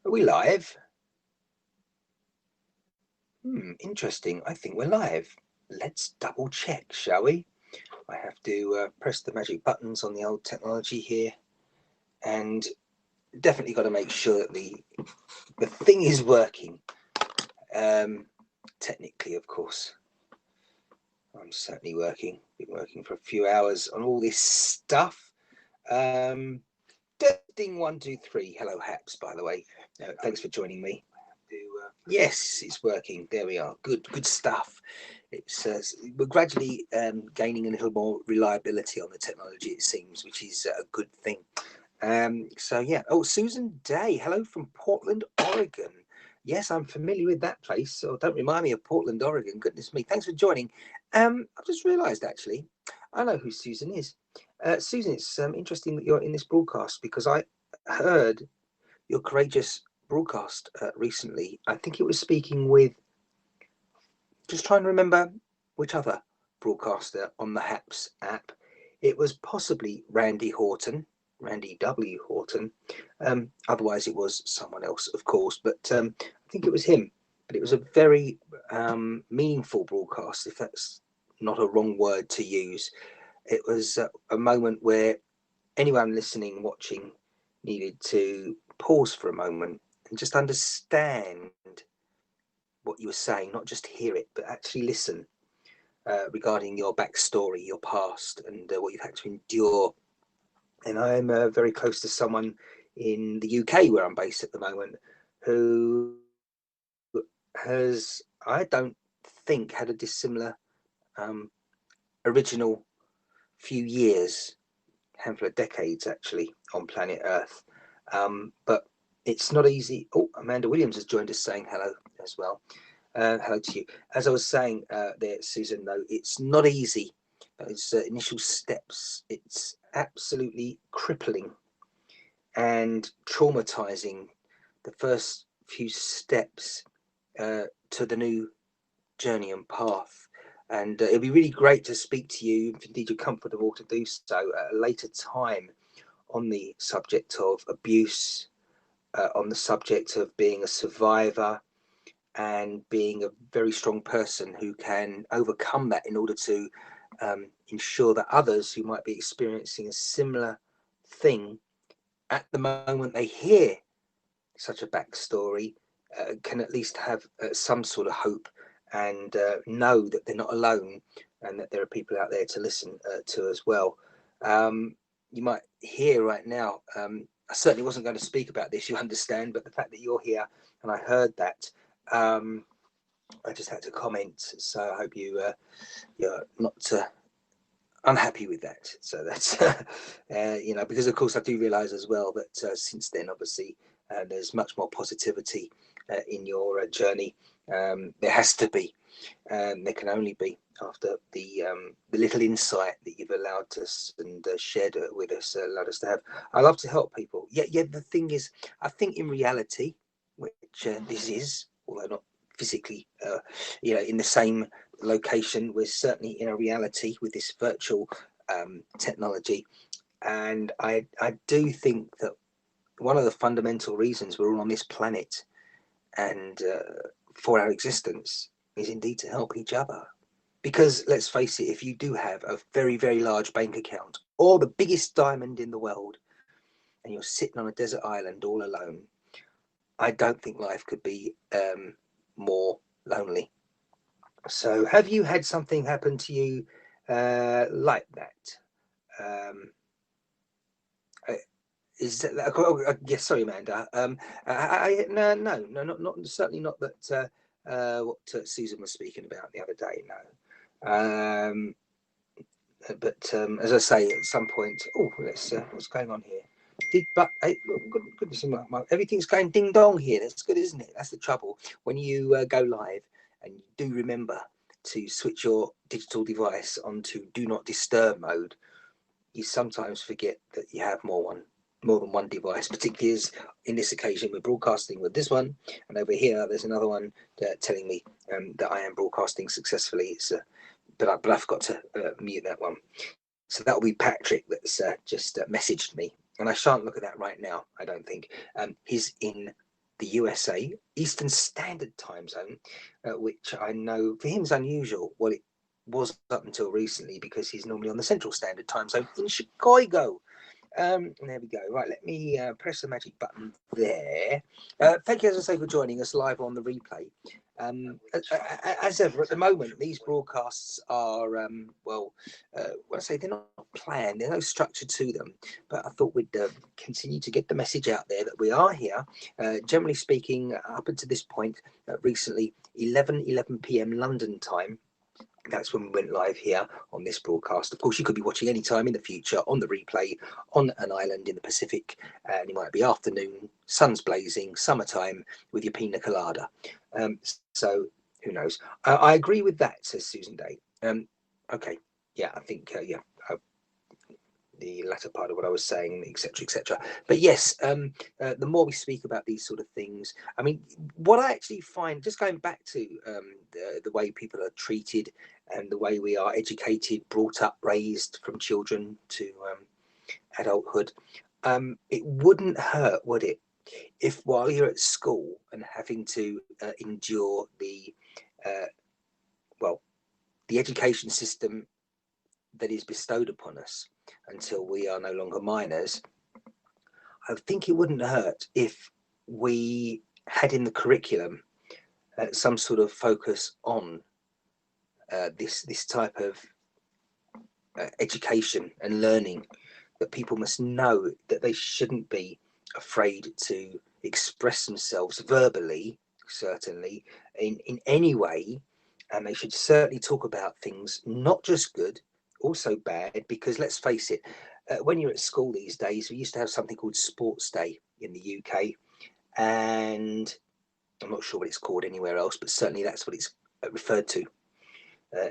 Are we live? Interesting. I think we're live. Let's double check, shall we? I have to press the magic buttons on the old technology here, and definitely got to make sure that the thing is working. Technically, of course. I'm certainly working. Been working for a few hours on all this stuff. Testing 1, 2, 3. Hello, Haps. By the way, thanks for joining me. Yes, it's working. There we are. Good stuff. It's we're gradually gaining a little more reliability on the technology, it seems, which is a good thing. So yeah. Oh, Susan Day. Hello from Portland, Oregon. Yes, I'm familiar with that place. So don't remind me of Portland, Oregon. Goodness me. Thanks for joining. I've just realised actually, I know who Susan is. Susan, it's interesting that you're in this broadcast because I heard your courageous broadcast recently. I think it was speaking with, just trying to remember which other broadcaster on the HAPS app. It was possibly Randy Horton, Randy W. Horton. Otherwise, it was someone else, of course, but I think it was him. But it was a very meaningful broadcast, if that's not a wrong word to use. It was a moment where anyone listening, watching, needed to pause for a moment and just understand what you were saying, not just hear it, but actually listen regarding your backstory, your past, and what you've had to endure. And I'm very close to someone in the UK where I'm based at the moment who has, I don't think, had a dissimilar original few years, handful of decades actually, on planet Earth. But it's not easy. Oh, Amanda Williams has joined us saying hello as well. Hello to you. As I was saying there, Susan, though, it's not easy. Those initial steps, it's absolutely crippling and traumatizing. The first few steps to the new journey and path. And it'd be really great to speak to you, if indeed you're comfortable to do so, at a later time on the subject of abuse, on the subject of being a survivor, and being a very strong person who can overcome that in order to ensure that others who might be experiencing a similar thing at the moment they hear such a backstory can at least have some sort of hope and know that they're not alone and that there are people out there to listen to as well. You might hear right now, I certainly wasn't going to speak about this, you understand, but the fact that you're here and I heard that, I just had to comment. So I hope you're not unhappy with that. So that's because of course I do realise as well that since then, obviously, there's much more positivity in your journey. There has to be, there can only be after the little insight that you've allowed us and shared with us, allowed us to have. I love to help people. Yeah. The thing is, I think in reality, which this is, although not physically, in the same location, we're certainly in a reality with this virtual technology, and I do think that one of the fundamental reasons we're all on this planet and for our existence is indeed to help each other. Because let's face it, if you do have a very, very large bank account or the biggest diamond in the world and you're sitting on a desert island all alone, I don't think life could be more lonely. So have you had something happen to you like that? Is that, yes, sorry, Amanda. No, not certainly not that. What Susan was speaking about the other day. No, but as I say, at some point. Oh, let's. What's going on here? Goodness, everything's going ding dong here. That's good, isn't it? That's the trouble when you go live and you do remember to switch your digital device onto do not disturb mode. You sometimes forget that you have more than one device, particularly as in this occasion we're broadcasting with this one, and over here there's another one telling me that I am broadcasting successfully. But I've got to mute that one. So that'll be Patrick that's just messaged me, and I shan't look at that right now. I don't think he's in the USA, Eastern Standard Time Zone, which I know for him is unusual. Well, it was up until recently because he's normally on the Central Standard Time Zone in Chicago. There we go. Right, let me press the magic button there. Thank you, as I say, for joining us live on the replay. As ever, at the moment, these broadcasts are, well, when I say they're not planned, there's no structure to them, but I thought we'd continue to get the message out there that we are here. Generally speaking, up until this point, recently, 11 p.m. London time. That's when we went live here on this broadcast. Of course, you could be watching any time in the future on the replay on an island in the Pacific, and it might be afternoon, sun's blazing, summertime with your pina colada. So who knows? I agree with that, says Susan Day. Okay, yeah, I think the latter part of what I was saying, etc., etc. But yes, the more we speak about these sort of things, I mean, what I actually find, just going back to the way people are treated and the way we are educated, brought up, raised from children to adulthood, it wouldn't hurt, would it, if while you're at school and having to endure the the education system that is bestowed upon us until we are no longer minors, I think it wouldn't hurt if we had in the curriculum some sort of focus on this type of education and learning, that people must know that they shouldn't be afraid to express themselves verbally, certainly, in any way, and they should certainly talk about things not just good, also bad, because let's face it, when you're at school these days, we used to have something called Sports Day in the UK, and I'm not sure what it's called anywhere else, but certainly that's what it's referred to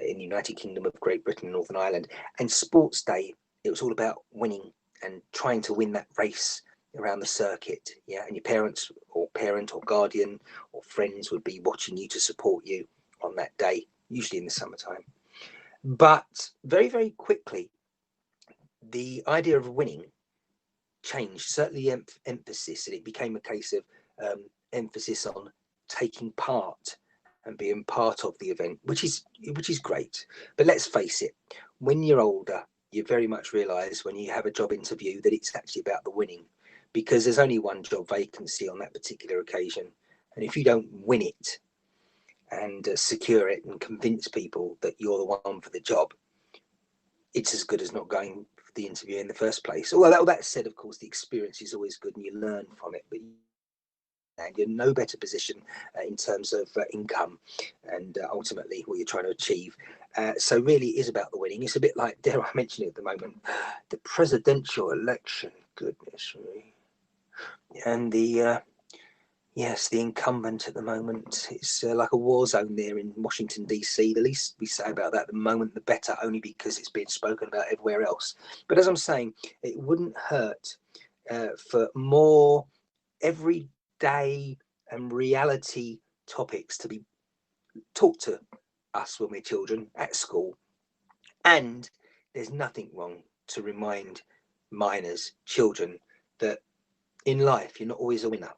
in the United Kingdom of Great Britain and Northern Ireland. And Sports Day, it was all about winning and trying to win that race around the circuit. Yeah, and your parents or parent or guardian or friends would be watching you to support you on that day, usually in the summertime. But very, very quickly, the idea of winning changed, certainly emphasis, and it became a case of emphasis on taking part and being part of the event, which is great. But let's face it, when you're older, you very much realise when you have a job interview that it's actually about the winning, because there's only one job vacancy on that particular occasion, and if you don't win it and secure it and convince people that you're the one for the job, it's as good as not going for the interview in the first place. Although that said, of course, the experience is always good and you learn from it, but and you're in no better position in terms of income and ultimately what you're trying to achieve. So really it is about the winning. It's a bit like, dare I mention it at the moment, the presidential election, goodness me. And the incumbent at the moment, it's like a war zone there in Washington, D.C. The least we say about that at the moment, the better, only because it's being spoken about everywhere else. But as I'm saying, it wouldn't hurt for more everyday and reality topics to be taught to us when we're children at school. And there's nothing wrong to remind minors, children, that in life you're not always a winner,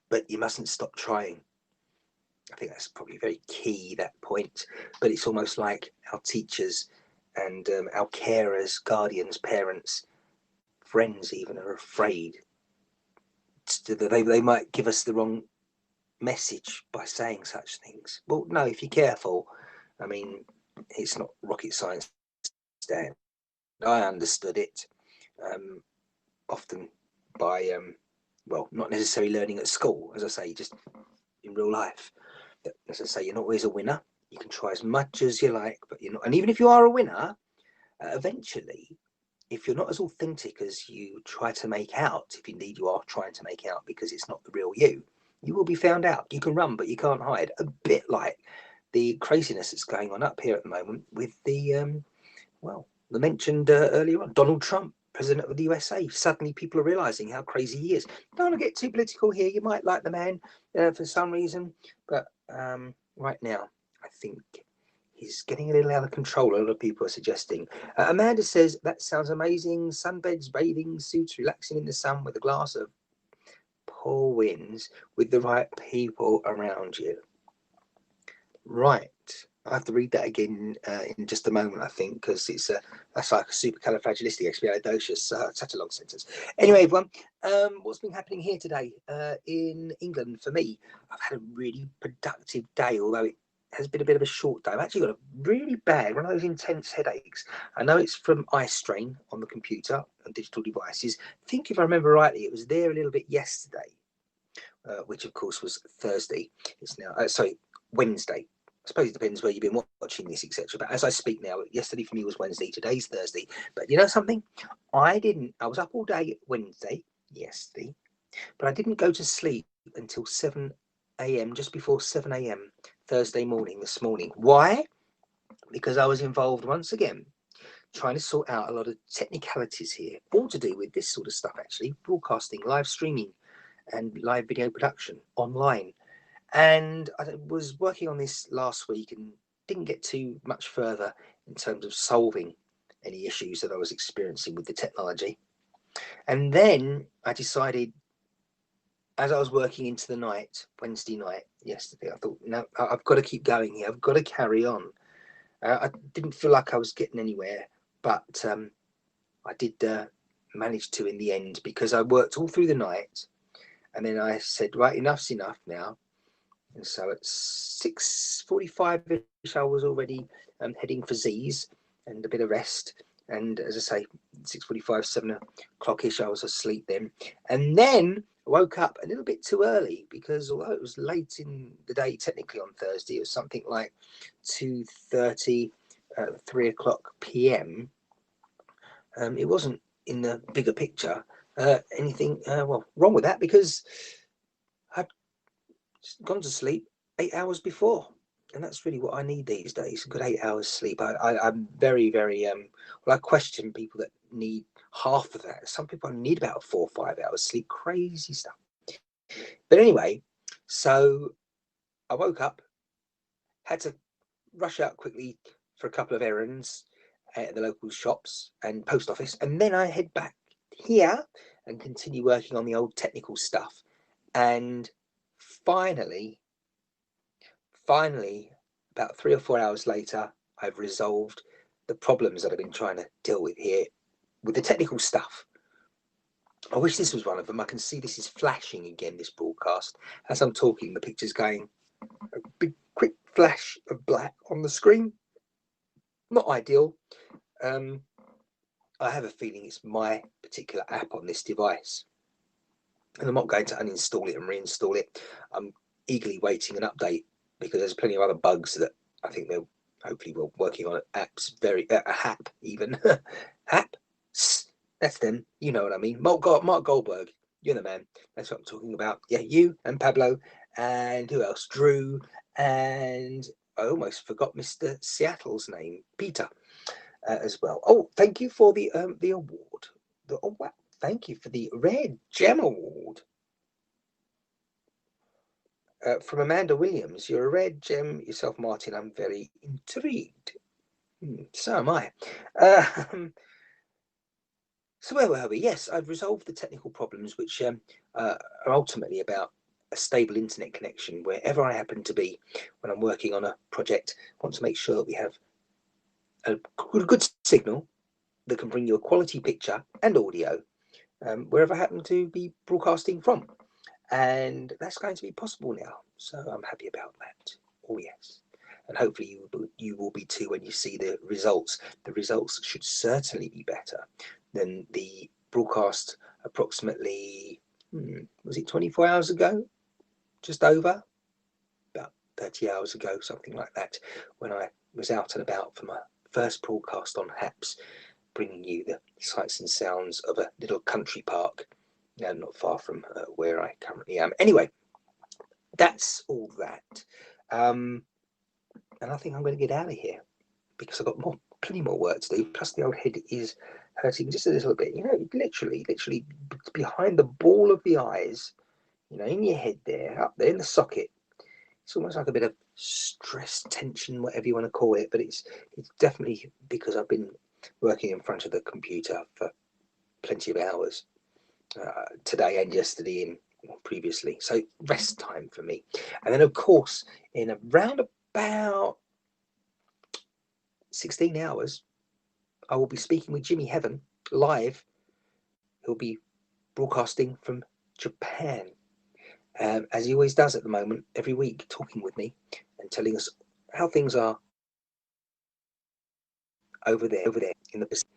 but you mustn't stop trying. I think that's probably very key, that point. But it's almost like our teachers and our carers, guardians, parents, friends even are afraid that they might give us the wrong message by saying such things. Well, no, if you're careful, I mean, it's not rocket science, Dan. I understood it often by, well, not necessarily learning at school, as I say, just in real life. But as I say, you're not always a winner. You can try as much as you like, but you're not. And even if you are a winner, eventually, if you're not as authentic as you try to make out, if indeed you are trying to make out because it's not the real you, you will be found out. You can run, but you can't hide. A bit like the craziness that's going on up here at the moment with the, the mentioned earlier on, Donald Trump, president of the USA. Suddenly people are realizing how crazy he is. Don't want to get too political here. You might like the man for some reason, but right now, I think he's getting a little out of control. A lot of people are suggesting. Amanda says, that sounds amazing. Sunbeds, bathing suits, relaxing in the sun with a glass of poor wins with the right people around you. Right. I have to read that again in just a moment, I think, because that's like a supercalifragilisticexpialidocious. Such a long sentence. Anyway, everyone, what's been happening here today in England for me? I've had a really productive day, although it has been a bit of a short day. I've actually got a really bad, one of those intense headaches. I know it's from eye strain on the computer and digital devices. I think if I remember rightly, it was there a little bit yesterday, which of course was Thursday. It's now, Wednesday. I suppose it depends where you've been watching this, etc. But as I speak now, yesterday for me was Wednesday, today's Thursday. But you know something? I was up all day Wednesday, yesterday, but I didn't go to sleep until 7 a.m., just before 7 a.m. Thursday morning, this morning. Why? Because I was involved once again trying to sort out a lot of technicalities here, all to do with this sort of stuff, actually, broadcasting, live streaming, and live video production online. And I was working on this last week and didn't get too much further in terms of solving any issues that I was experiencing with the technology. And then I decided, as I was working into the night, Wednesday night, yesterday, I thought, no, I've got to keep going here. I've got to carry on. I didn't feel like I was getting anywhere, but I did manage to in the end, because I worked all through the night. And then I said, right, enough's enough now. And so at 6:45ish, I was already heading for Z's and a bit of rest. And as I say, 6:45, 7 o'clock-ish, I was asleep then. And then I woke up a little bit too early, because although it was late in the day, technically on Thursday, it was something like 2:30, 3 o'clock p.m. It wasn't, in the bigger picture, anything wrong with that, because I'd gone to sleep 8 hours before, and that's really what I need these days, a good 8 hours sleep. I'm very, very I question people that need half of that. Some people need about 4 or 5 hours sleep. Crazy stuff. But anyway, so I woke up, had to rush out quickly for a couple of errands at the local shops and post office, and then I head back here and continue working on the old technical stuff. And finally, about 3 or 4 hours later, I've resolved the problems that I've been trying to deal with here with the technical stuff. I wish this was one of them. I can see this is flashing again, this broadcast. As I'm talking, the picture's going a big, quick flash of black on the screen. Not ideal. I have a feeling it's my particular app on this device. And I'm not going to uninstall it and reinstall it. I'm eagerly waiting an update, because there's plenty of other bugs that I think they're hopefully working on apps, a HAP even. HAP? That's them. You know what I mean. Mark Goldberg, you're the man. That's what I'm talking about. Yeah, you and Pablo, and who else? Drew, and I almost forgot Mr. Seattle's name, Peter, as well. Oh, thank you for the award. Oh wow, thank you for the Red Gem Award. From Amanda Williams. You're a red gem yourself, Martin. I'm very intrigued. So am I. So where were we? Yes, I've resolved the technical problems, which are ultimately about a stable internet connection wherever I happen to be when I'm working on a project. I want to make sure that we have a good signal that can bring you a quality picture and audio wherever I happen to be broadcasting from. And that's going to be possible now, so I'm happy about that. Oh yes, and hopefully you will be too when you see the results. The results should certainly be better than the broadcast approximately, was it 24 hours ago? Just over, about 30 hours ago, something like that, when I was out and about for my first broadcast on HAPS, bringing you the sights and sounds of a little country park not far from where I currently am. Anyway, that's all that. And I think I'm going to get out of here, because I've got plenty more work to do. Plus the old head is hurting just a little bit. You know, literally behind the ball of the eyes, you know, in your head there, up there in the socket. It's almost like a bit of stress, tension, whatever you want to call it. But it's definitely because I've been working in front of the computer for plenty of hours. Today and yesterday in previously. So rest time for me. And then, of course, in around about 16 hours, I will be speaking with Jimmy Heaven live. He'll be broadcasting from Japan, as he always does at the moment, every week, talking with me and telling us how things are over there in the Pacific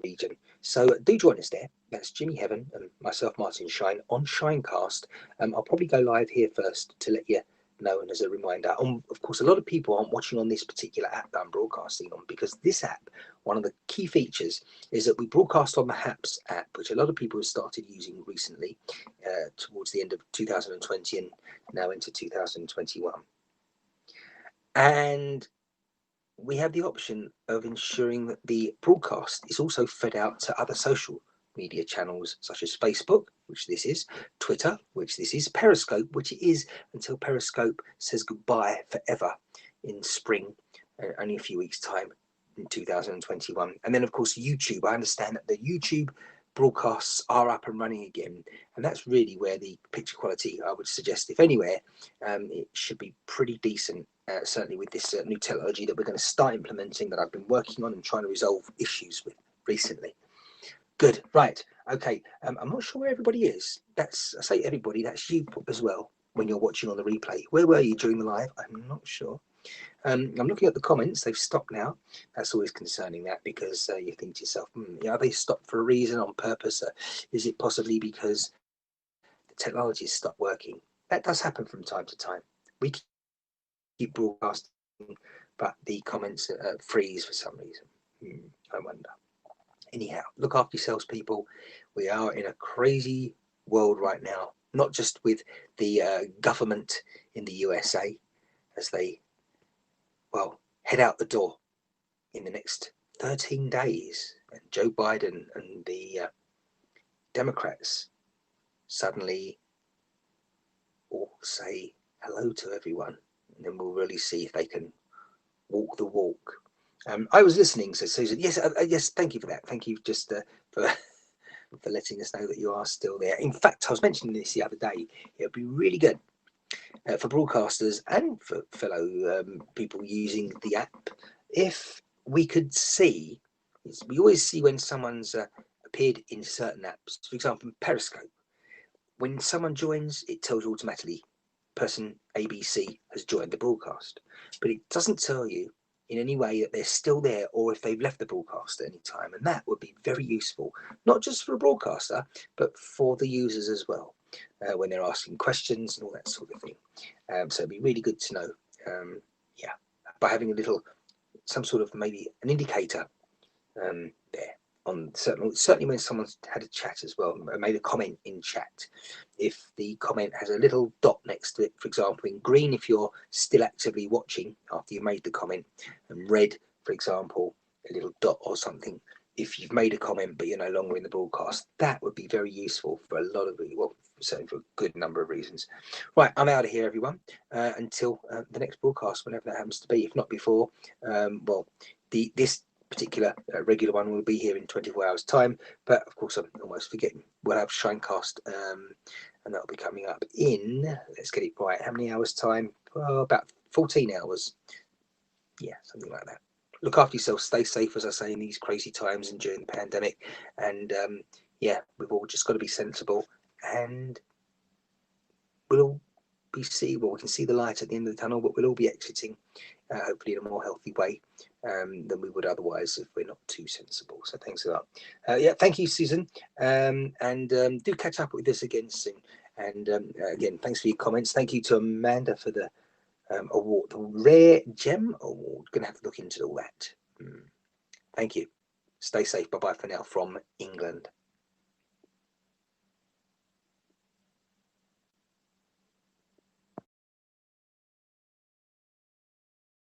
region. So do join us there. That's Jimmy Heaven and myself, Martin Shine, on Shinecast. I'll probably go live here first to let you know, and as a reminder, of course, a lot of people aren't watching on this particular app that I'm broadcasting on, because this app, one of the key features is that we broadcast on the HAPS app, which a lot of people have started using recently, towards the end of 2020 and now into 2021. And we have the option of ensuring that the broadcast is also fed out to other social media channels such as Facebook, which this is, Twitter, which this is, Periscope, which it is until Periscope says goodbye forever in spring, only a few weeks' time in 2021. And then, of course, YouTube. I understand that the YouTube broadcasts are up and running again, and that's really where the picture quality, I would suggest, if anywhere, it should be pretty decent. Certainly with this new technology that we're going to start implementing, that I've been working on and trying to resolve issues with recently. Good, right, okay. I'm not sure where everybody is. I say everybody, that's you as well when you're watching on the replay. Where were you during the live? I'm not sure. I'm looking at the comments. They've stopped now. That's always concerning, that, because you think to yourself, are they stopped for a reason, on purpose? Is it possibly because the technology has stopped working? That does happen from time to time. We keep broadcasting, but the comments freeze for some reason. I wonder. Anyhow, look after yourselves, people. We are in a crazy world right now, not just with the government in the USA as they, head out the door in the next 13 days, and Joe Biden and the Democrats suddenly all say hello to everyone, and then we'll really see if they can walk the walk. I was listening, so Susan. Yes, yes. Thank you for that. Thank you just for letting us know that you are still there. In fact, I was mentioning this the other day. It would be really good for broadcasters and for fellow people using the app if we could see. We always see when someone's appeared in certain apps. For example, Periscope. When someone joins, it tells you automatically person ABC has joined the broadcast, but it doesn't tell you in any way that they're still there or if they've left the broadcast at any time. And that would be very useful, not just for a broadcaster, but for the users as well, when they're asking questions and all that sort of thing. So it'd be really good to know, by having some sort of maybe an indicator there. Certainly when someone's had a chat as well, made a comment in chat, if the comment has a little dot next to it, for example in green if you're still actively watching after you made the comment, and red, for example, a little dot or something if you've made a comment but you're no longer in the broadcast, that would be very useful for a lot of, certainly for a good number of reasons. Right, I'm out of here, everyone, until the next broadcast, whenever that happens to be. If not before, this particular regular one will be here in 24 hours time, but of course I'm almost forgetting, we'll have Shinecast, and that'll be coming up in, let's get it right, how many hours time? About 14 hours, something like that. Look after yourself, stay safe, as I say, in these crazy times and during the pandemic, and we've all just got to be sensible, and we'll all we can see the light at the end of the tunnel, but we'll all be exiting hopefully in a more healthy way than we would otherwise if we're not too sensible. So thanks a lot. Thank you, Susan, and do catch up with us again soon. And again, thanks for your comments. Thank you to Amanda for the award, the Rare Gem Award. Gonna have to look into all that. Thank you. Stay safe. Bye bye for now from England.